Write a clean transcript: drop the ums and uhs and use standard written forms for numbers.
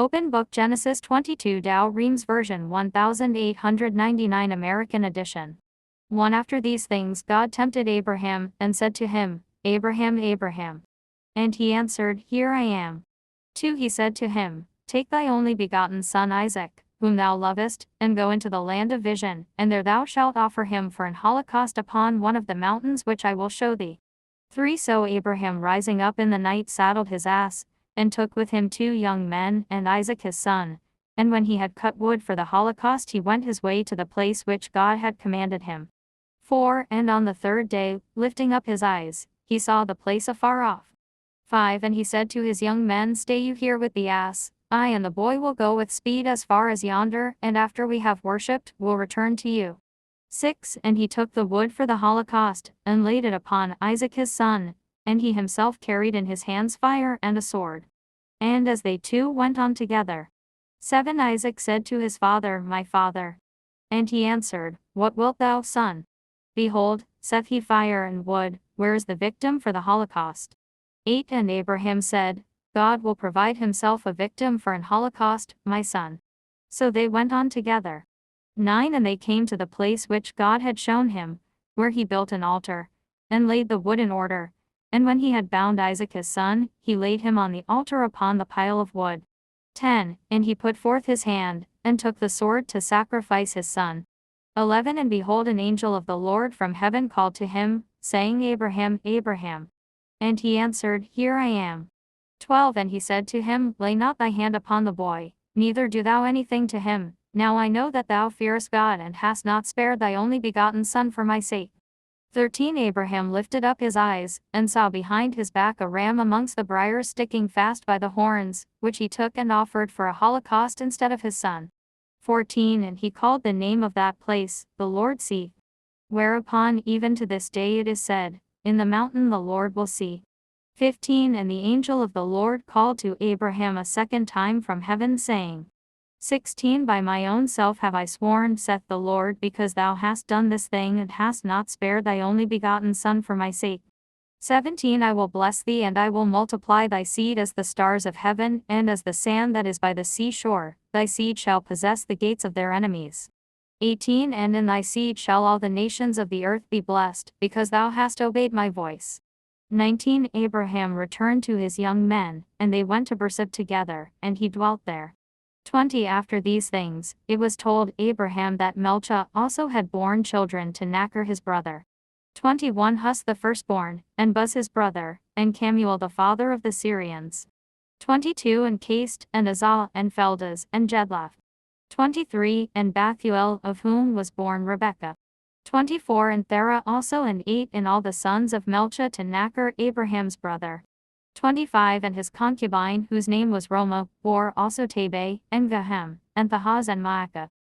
Open Book Genesis 22 Douay-Rheims version 1899 American edition. 1 After these things God tempted Abraham, and said to him, Abraham, Abraham. And he answered, Here I am. 2 He said to him, Take thy only begotten son Isaac, whom thou lovest, and go into the land of vision, and there thou shalt offer him for an holocaust upon one of the mountains which I will show thee. 3 So Abraham rising up in the night saddled his ass, and took with him 2 young men, and Isaac his son. And when he had cut wood for the holocaust, he went his way to the place which God had commanded him. 4 And on the 3rd day, lifting up his eyes, he saw the place afar off. 5 And he said to his young men, Stay you here with the ass, I and the boy will go with speed as far as yonder, and after we have worshipped, will return to you. 6 And he took the wood for the holocaust, and laid it upon Isaac his son, and he himself carried in his hands fire and a sword. And as they two went on together. 7 Isaac said to his father, My father. And he answered, What wilt thou, son? Behold, saith he, fire and wood, where is the victim for the holocaust? 8 And Abraham said, God will provide himself a victim for an holocaust, my son. So they went on together. 9 And they came to the place which God had shown him, where he built an altar, and laid the wood in order. And when he had bound Isaac his son, he laid him on the altar upon the pile of wood. 10 And he put forth his hand, and took the sword to sacrifice his son. 11 And behold, an angel of the Lord from heaven called to him, saying, Abraham, Abraham. And he answered, Here I am. 12 And he said to him, Lay not thy hand upon the boy, neither do thou anything to him. Now I know that thou fearest God, and hast not spared thy only begotten son for my sake. 13 Abraham lifted up his eyes, and saw behind his back a ram amongst the briars sticking fast by the horns, which he took and offered for a holocaust instead of his son. 14 And he called the name of that place, the Lord seeth. Whereupon even to this day it is said, In the mountain the Lord will see. 15 And the angel of the Lord called to Abraham a second time from heaven, saying, 16 By my own self have I sworn, saith the Lord, because thou hast done this thing, and hast not spared thy only begotten son for my sake. 17 I will bless thee, and I will multiply thy seed as the stars of heaven, and as the sand that is by the sea shore. Thy seed shall possess the gates of their enemies. 18 And in thy seed shall all the nations of the earth be blessed, because thou hast obeyed my voice. 19 Abraham returned to his young men, and they went to Beerseba together, and he dwelt there. 20 After these things, it was told Abraham that Melchah also had borne children to Nachor his brother. 21 Hus the firstborn, and Buz his brother, and Kemuel the father of the Syrians. 22 And Cast, and Azal, and Pheldas, and Jedlaph. 23 And Bethuel, of whom was born Rebekah. 24 And Thera also, and 8 In all the sons of Melchah to Nachor Abraham's brother. 25 And his concubine, whose name was Roma, bore also Tabai, and Gahem, and Thahaz, and Maacah.